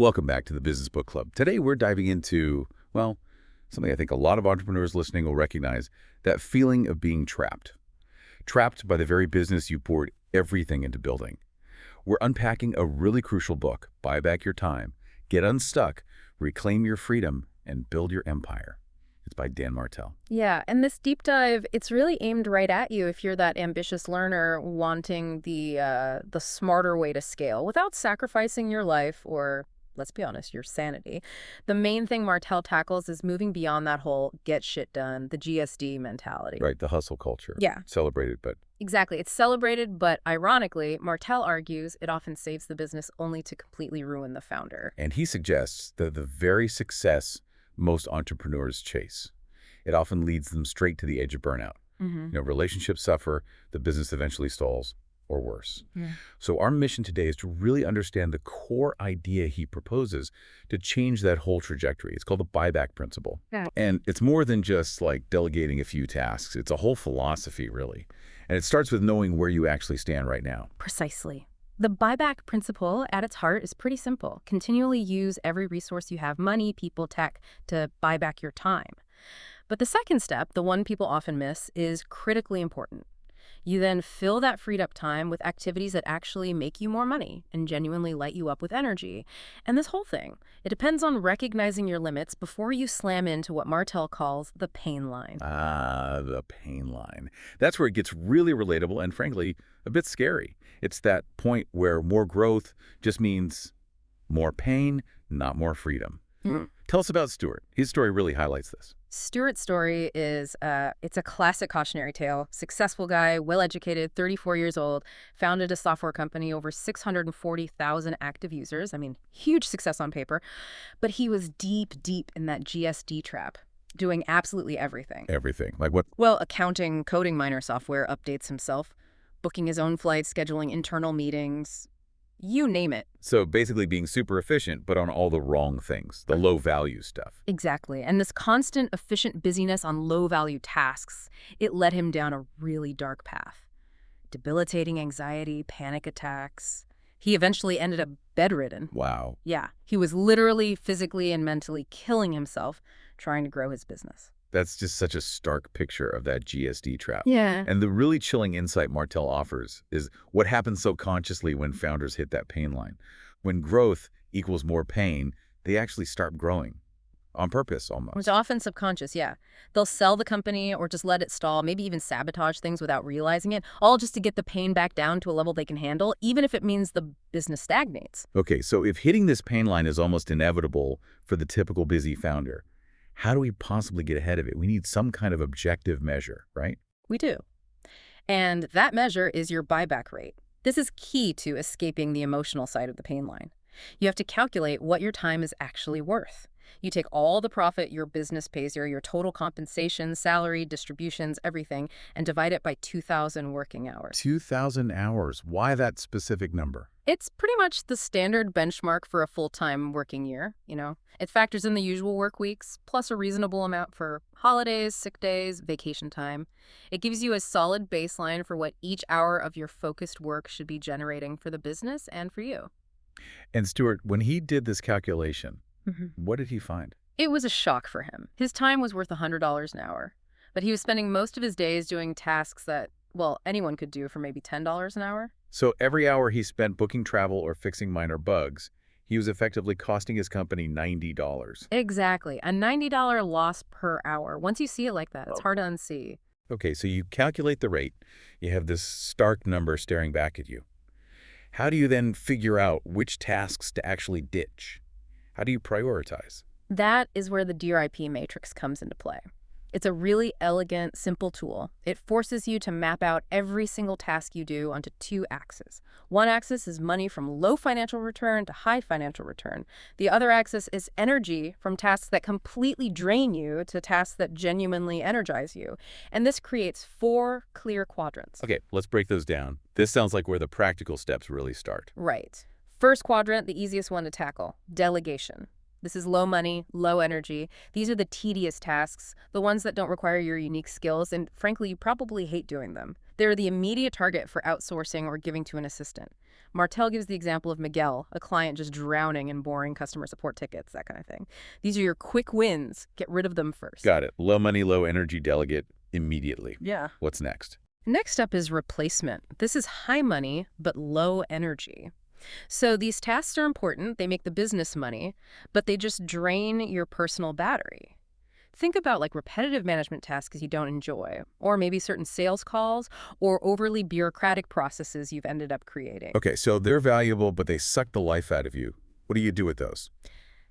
Welcome back to the Business Book Club. Today we're diving into, well, something I think a lot of entrepreneurs listening will recognize, that feeling of being trapped. Trapped by the very business you poured everything into building. We're unpacking a really crucial book, Buy Back Your Time, Get Unstuck, Reclaim Your Freedom, and Build Your Empire. It's by Dan Martell. Yeah, and this deep dive, it's really aimed right at you if you're that ambitious learner wanting the smarter way to scale without sacrificing your life or, let's be honest, your sanity. The main thing Martell tackles is moving beyond that whole get shit done, the GSD mentality. Right, the hustle culture. Yeah. Celebrated, but Exactly. It's celebrated, but ironically, Martell argues it often saves the business only to completely ruin the founder. and he suggests that the very success most entrepreneurs chase, it often leads them straight to the edge of burnout. Relationships suffer, the business eventually stalls, or worse. Yeah. So our mission today is to really understand the core idea he proposes to change that whole trajectory. It's called the Buyback Principle. Yeah. And it's more than just like delegating a few tasks. It's a whole philosophy, really. And it starts with knowing where you actually stand right now. Precisely. The buyback principle at its heart is pretty simple. Continually use every resource you have, money, people, tech, to buy back your time. But the second step, the one people often miss, is critically important. You then fill that freed up time with activities that actually make you more money and genuinely light you up with energy. And this whole thing, it depends on recognizing your limits before you slam into what Martell calls the pain line. Ah, the pain line. That's where it gets really relatable and, frankly, a bit scary. It's that point where more growth just means more pain, not more freedom. Tell us about Stuart. His story really highlights this. Stuart's story is, it's a classic cautionary tale. Successful guy, well-educated, 34 years old, founded a software company, over 640,000 active users. I mean, huge success on paper. But he was deep, deep in that GSD trap, doing absolutely everything. Everything. Like what? Well, accounting, coding minor software, updates himself, booking his own flights, scheduling internal meetings, you name it. So basically being super efficient, but on all the wrong things, the low-value stuff. Exactly. And this constant, efficient busyness on low-value tasks, it led him down a really dark path. Debilitating anxiety, panic attacks. He eventually ended up bedridden. Wow. Yeah, he was literally, physically, and mentally killing himself trying to grow his business. That's just such a stark picture of that GSD trap. Yeah. And the really chilling insight Martell offers is what happens so consciously when founders hit that pain line. When growth equals more pain, they actually start growing. On purpose, almost. It's often subconscious, yeah. They'll sell the company or just let it stall, maybe even sabotage things without realizing it, all just to get the pain back down to a level they can handle, even if it means the business stagnates. Okay, so if hitting this pain line is almost inevitable for the typical busy founder, how do we possibly get ahead of it? We need some kind of objective measure, right? We do. And that measure is your buyback rate. This is key to escaping the emotional side of the pain line. You have to calculate what your time is actually worth. You take all the profit your business pays you, your total compensation, salary, distributions, everything, and divide it by 2,000 working hours. 2,000 hours. Why that specific number? It's pretty much the standard benchmark for a full-time working year, It factors in the usual work weeks, plus a reasonable amount for holidays, sick days, vacation time. It gives you a solid baseline for what each hour of your focused work should be generating for the business and for you. And Stuart, when he did this calculation, what did he find? It was a shock for him. His time was worth $100 an hour, but he was spending most of his days doing tasks that, well, anyone could do for maybe $10 an hour. So every hour he spent booking travel or fixing minor bugs, he was effectively costing his company $90. Exactly. A $90 loss per hour. Once you see it like that, it's hard to unsee. Okay, so you calculate the rate. You have this stark number staring back at you. How do you then figure out which tasks to actually ditch? How do you prioritize? That is where the DRIP matrix comes into play. It's a really elegant, simple tool. It forces you to map out every single task you do onto two axes. One axis is money from low financial return to high financial return. The other axis is energy from tasks that completely drain you to tasks that genuinely energize you. And this creates 4 clear quadrants. Okay, let's break those down. This sounds like where the practical steps really start. Right. First quadrant, the easiest one to tackle, delegation. This is low money, low energy. These are the tedious tasks, the ones that don't require your unique skills, and frankly, you probably hate doing them. They're the immediate target for outsourcing or giving to an assistant. Martell gives the example of Miguel, a client just drowning in boring customer support tickets, that kind of thing. These are your quick wins. Get rid of them first. Got it. Low money, low energy delegate immediately. Yeah. What's next? Next up is replacement. This is high money, but low energy. So these tasks are important, they make the business money, but they just drain your personal battery. Think about like repetitive management tasks you don't enjoy, or maybe certain sales calls, or overly bureaucratic processes you've ended up creating. Okay, so they're valuable, but they suck the life out of you. What do you do with those?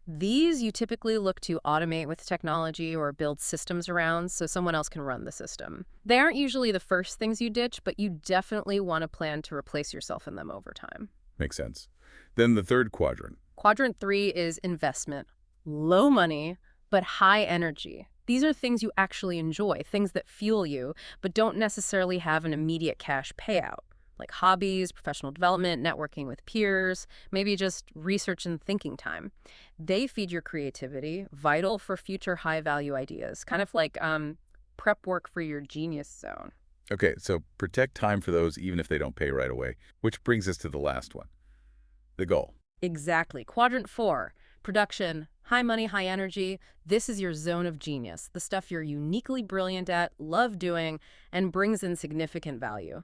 These you typically look to automate with technology or build systems around so someone else can run the system. They aren't usually the first things you ditch, but you definitely want to plan to replace yourself in them over time. Makes sense. Then the third quadrant. Quadrant 3 is investment. Low money, but high energy. These are things you actually enjoy, things that fuel you, but don't necessarily have an immediate cash payout, like hobbies, professional development, networking with peers, maybe just research and thinking time. They feed your creativity, vital for future high-value ideas, kind of like prep work for your genius zone. Okay, so protect time for those even if they don't pay right away, which brings us to the last one, the goal. Exactly. Quadrant 4, production, high money, high energy. This is your zone of genius, the stuff you're uniquely brilliant at, love doing, and brings in significant value.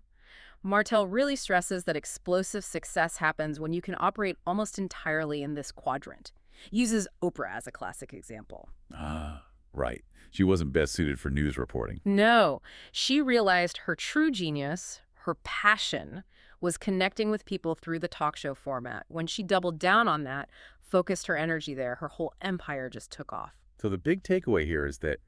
Martell really stresses that explosive success happens when you can operate almost entirely in this quadrant. Uses Oprah as a classic example. Ah, right. She wasn't best suited for news reporting. No, she realized her true genius, her passion, was connecting with people through the talk show format. When she doubled down on that, focused her energy there, her whole empire just took off. So the big takeaway here is that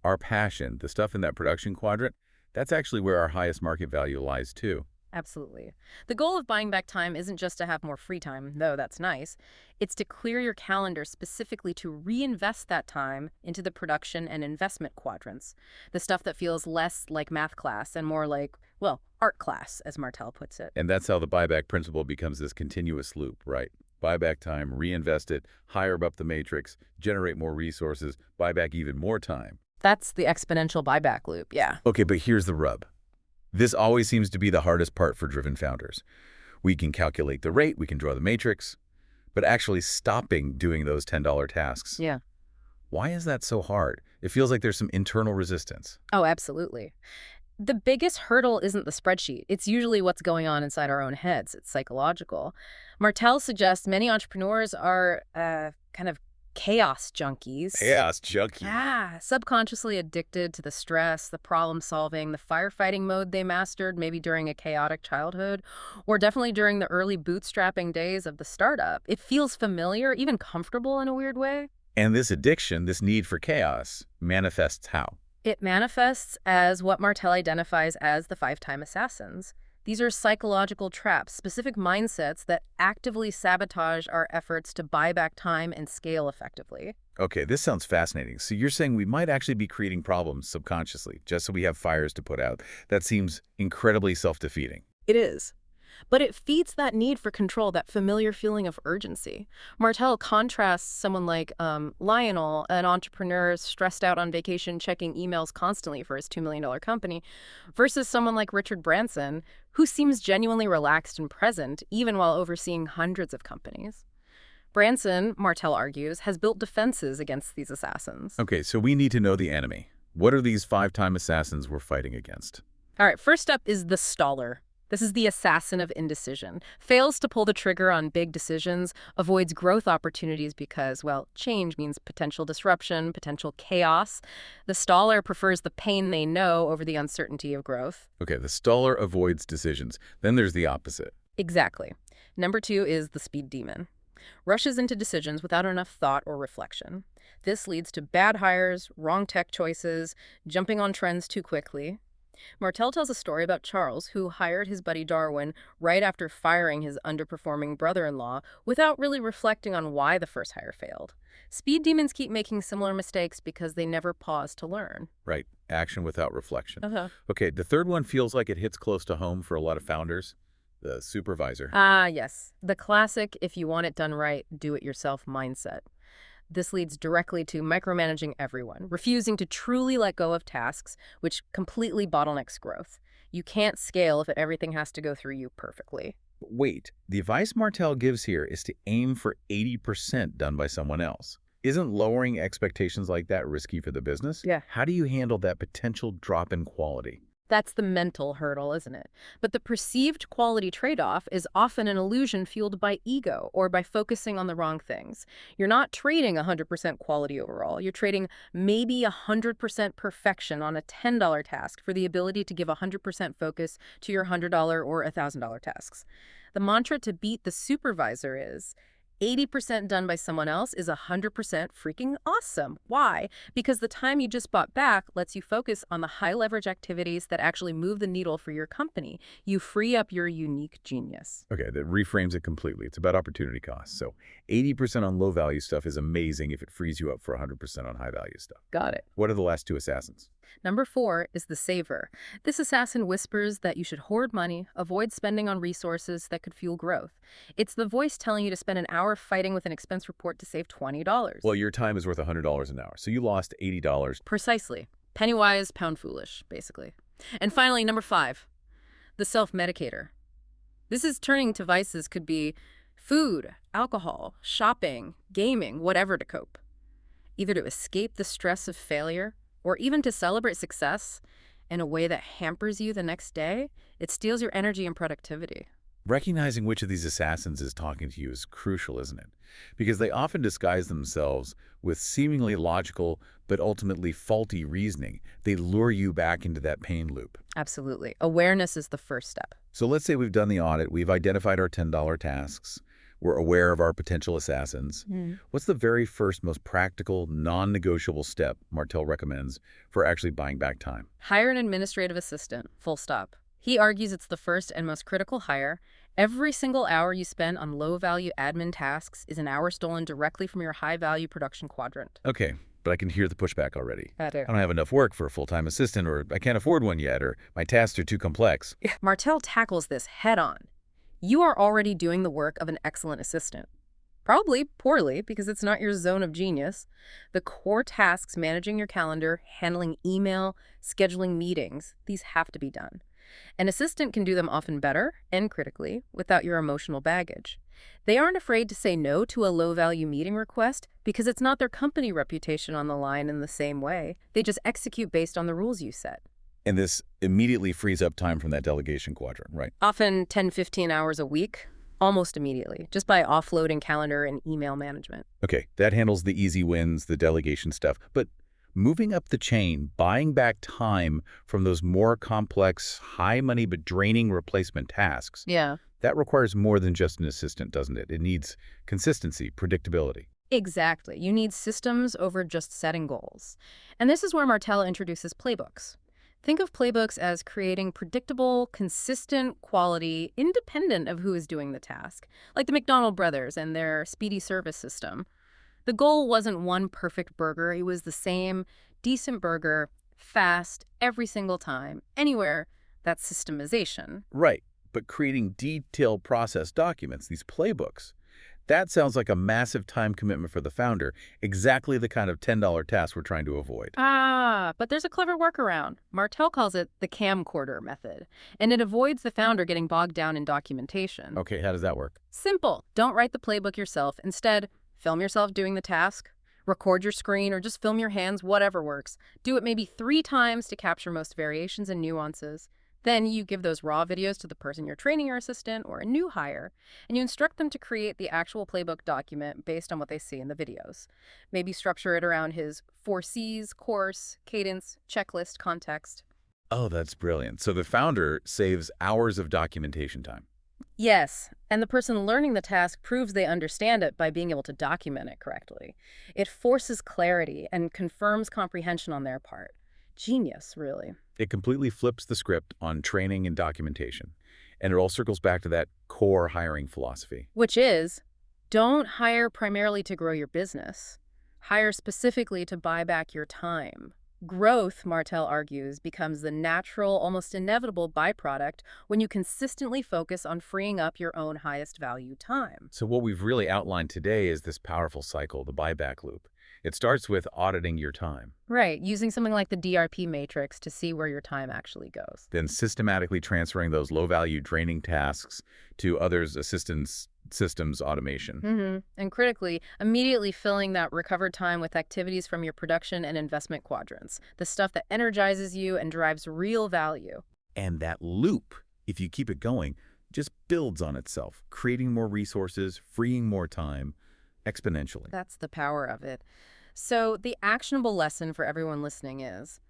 our passion, the stuff in that production quadrant, that's actually where our highest market value lies too. Absolutely. The goal of buying back time isn't just to have more free time, though that's nice. It's to clear your calendar specifically to reinvest that time into the production and investment quadrants, the stuff that feels less like math class and more like, well, art class, as Martell puts it. And that's how the buyback principle becomes this continuous loop, right? Buy back time, reinvest it, higher up the matrix, generate more resources, buy back even more time. That's the exponential buyback loop, yeah. Okay, but here's the rub. This always seems to be the hardest part for driven founders. We can calculate the rate, we can draw the matrix, but actually stopping doing those $10 tasks. Yeah. Why is that so hard? It feels like there's some internal resistance. Oh, absolutely. The biggest hurdle isn't the spreadsheet. It's usually what's going on inside our own heads. It's psychological. Martell suggests many entrepreneurs are kind of chaos junkies. Chaos junkie. Subconsciously addicted to the stress, the problem solving, the firefighting mode they mastered maybe during a chaotic childhood, or definitely during the early bootstrapping days of the startup. It feels familiar, even comfortable in a weird way. And this addiction, this need for chaos, manifests how? It manifests as what Martell identifies as the 5-time assassins. These are psychological traps, specific mindsets that actively sabotage our efforts to buy back time and scale effectively. Okay, this sounds fascinating. So you're saying we might actually be creating problems subconsciously, just so we have fires to put out. That seems incredibly self-defeating. It is. But it feeds that need for control, that familiar feeling of urgency. Martell contrasts someone like Lionel, an entrepreneur stressed out on vacation checking emails constantly for his $2 million company, versus someone like Richard Branson, who seems genuinely relaxed and present, even while overseeing hundreds of companies. Branson, Martell argues, has built defenses against these assassins. Okay, so we need to know the enemy. What are these 5-time assassins we're fighting against? All right, first up is the staller. This is the assassin of indecision. Fails to pull the trigger on big decisions, avoids growth opportunities because, well, change means potential disruption, potential chaos. The staller prefers the pain they know over the uncertainty of growth. Okay, the staller avoids decisions. Then there's the opposite. Exactly. Number 2 is the speed demon. Rushes into decisions without enough thought or reflection. This leads to bad hires, wrong tech choices, jumping on trends too quickly. Martell tells a story about Charles, who hired his buddy Darwin right after firing his underperforming brother-in-law without really reflecting on why the first hire failed. Speed demons keep making similar mistakes because they never pause to learn. Right, action without reflection. Uh-huh. Okay, the third one feels like it hits close to home for a lot of founders. The supervisor. Yes. The classic, if you want it done right, do-it-yourself mindset. This leads directly to micromanaging everyone, refusing to truly let go of tasks, which completely bottlenecks growth. You can't scale if everything has to go through you perfectly. Wait, the advice Martell gives here is to aim for 80% done by someone else. Isn't lowering expectations like that risky for the business? Yeah. How do you handle that potential drop in quality? That's the mental hurdle, isn't it? But the perceived quality trade-off is often an illusion fueled by ego or by focusing on the wrong things. You're not trading 100% quality overall. You're trading maybe 100% perfection on a $10 task for the ability to give 100% focus to your $100 or $1,000 tasks. The mantra to beat the supervisor is 80% done by someone else is 100% freaking awesome. Why? Because the time you just bought back lets you focus on the high leverage activities that actually move the needle for your company. You free up your unique genius. Okay, that reframes it completely. It's about opportunity cost. So 80% on low value stuff is amazing if it frees you up for 100% on high value stuff. Got it. What are the last two assassins? Number 4 is the saver. This assassin whispers that you should hoard money, avoid spending on resources that could fuel growth. It's the voice telling you to spend an hour fighting with an expense report to save $20. Well, your time is worth $100 an hour, so you lost $80. Precisely. Penny wise, pound foolish, basically. And finally, number 5, the self-medicator. This is turning to vices could be food, alcohol, shopping, gaming, whatever to cope. Either to escape the stress of failure or even to celebrate success in a way that hampers you the next day. It steals your energy and productivity. Recognizing which of these assassins is talking to you is crucial, isn't it? Because they often disguise themselves with seemingly logical but ultimately faulty reasoning. They lure you back into that pain loop. Absolutely. Awareness is the first step. So let's say we've done the audit, we've identified our $10 tasks, we're aware of our potential assassins. What's the very first, most practical, non-negotiable step Martell recommends for actually buying back time? Hire an administrative assistant, full stop. He argues it's the first and most critical hire. Every single hour you spend on low-value admin tasks is an hour stolen directly from your high-value production quadrant. Okay, but I can hear the pushback already. I do. I don't have enough work for a full-time assistant, or I can't afford one yet, or my tasks are too complex. Martell tackles this head-on. You are already doing the work of an excellent assistant. Probably poorly, because it's not your zone of genius. The core tasks, managing your calendar, handling email, scheduling meetings, these have to be done. An assistant can do them often better and critically without your emotional baggage. They aren't afraid to say no to a low-value meeting request because it's not their company reputation on the line in the same way. They just execute based on the rules you set. And this immediately frees up time from that delegation quadrant, right? Often 10, 15 hours a week, almost immediately, just by offloading calendar and email management. Okay, that handles the easy wins, the delegation stuff. But moving up the chain, buying back time from those more complex, high-money but draining replacement tasks, Yeah. that requires more than just an assistant, doesn't it? It needs consistency, predictability. Exactly. You need systems over just setting goals. And this is where Martell introduces playbooks. Think of playbooks as creating predictable, consistent quality, independent of who is doing the task, like the McDonald brothers and their speedy service system. The goal wasn't one perfect burger. It was the same decent burger, fast, every single time, anywhere. That's systemization. Right, but creating detailed process documents, these playbooks, that sounds like a massive time commitment for the founder, exactly the kind of $10 task we're trying to avoid. But there's a clever workaround. Martell calls it the camcorder method, and it avoids the founder getting bogged down in documentation. Okay, how does that work? Simple. Don't write the playbook yourself. Instead, film yourself doing the task, record your screen, or just film your hands, whatever works. Do it maybe 3 times to capture most variations and nuances. Then you give those raw videos to the person you're training your assistant or a new hire, and you instruct them to create the actual playbook document based on what they see in the videos. Maybe structure it around his 4 C's, course, cadence, checklist, context. Oh, that's brilliant. So the founder saves hours of documentation time. Yes, and the person learning the task proves they understand it by being able to document it correctly. It forces clarity and confirms comprehension on their part. Genius, really. It completely flips the script on training and documentation. And it all circles back to that core hiring philosophy. Which is, don't hire primarily to grow your business. Hire specifically to buy back your time. Growth, Martell argues, becomes the natural, almost inevitable byproduct when you consistently focus on freeing up your own highest value time. So what we've really outlined today is this powerful cycle, the buyback loop. It starts with auditing your time, Right, using something like the DRP matrix to see where your time actually goes. then systematically transferring those low-value draining tasks to others' assistance systems automation. And critically, immediately filling that recovered time with activities from your production and investment quadrants, the stuff that energizes you and drives real value. And that loop, if you keep it going, just builds on itself, creating more resources, freeing more time exponentially. That's the power of it. So, the actionable lesson for everyone listening is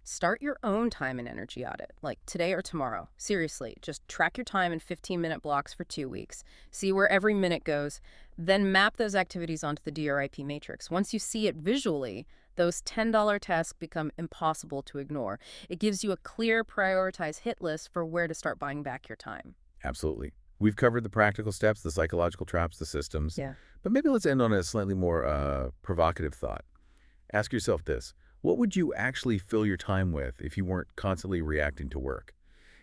start your own time and energy audit, like today or tomorrow. Seriously, just track your time in 15-minute blocks for 2 weeks. See where every minute goes. Then map those activities onto the DRIP matrix. Once you see it visually, those $10 tasks become impossible to ignore. It gives you a clear, prioritized hit list for where to start buying back your time. Absolutely. We've covered the practical steps, the psychological traps, the systems. Yeah. But maybe let's end on a slightly more provocative thought. Ask yourself this. What would you actually fill your time with if you weren't constantly reacting to work?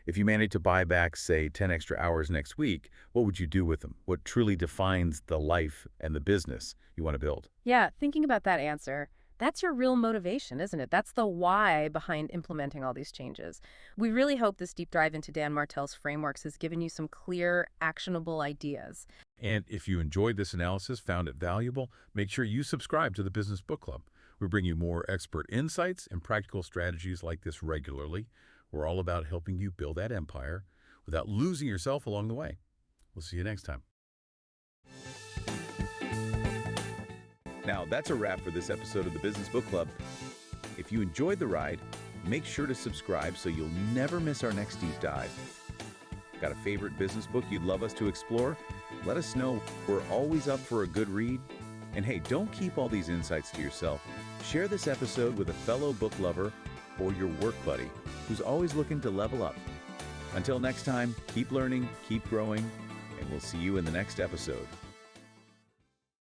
If you managed to buy back, say, 10 extra hours next week, what would you do with them? What truly defines the life and the business you want to build? Yeah, thinking about that answer, that's your real motivation, isn't it? That's the why behind implementing all these changes. We really hope this deep dive into Dan Martell's frameworks has given you some clear, actionable ideas. And if you enjoyed this analysis, found it valuable, make sure you subscribe to the Business Book Club. We bring you more expert insights and practical strategies like this regularly. We're all about helping you build that empire without losing yourself along the way. We'll see you next time. Now, that's a wrap for this episode of the Business Book Club. If you enjoyed the ride, make sure to subscribe so you'll never miss our next deep dive. Got a favorite business book you'd love us to explore? Let us know. We're always up for a good read. And hey, don't keep all these insights to yourself. Share this episode with a fellow book lover or your work buddy who's always looking to level up. Until next time, keep learning, keep growing, and we'll see you in the next episode.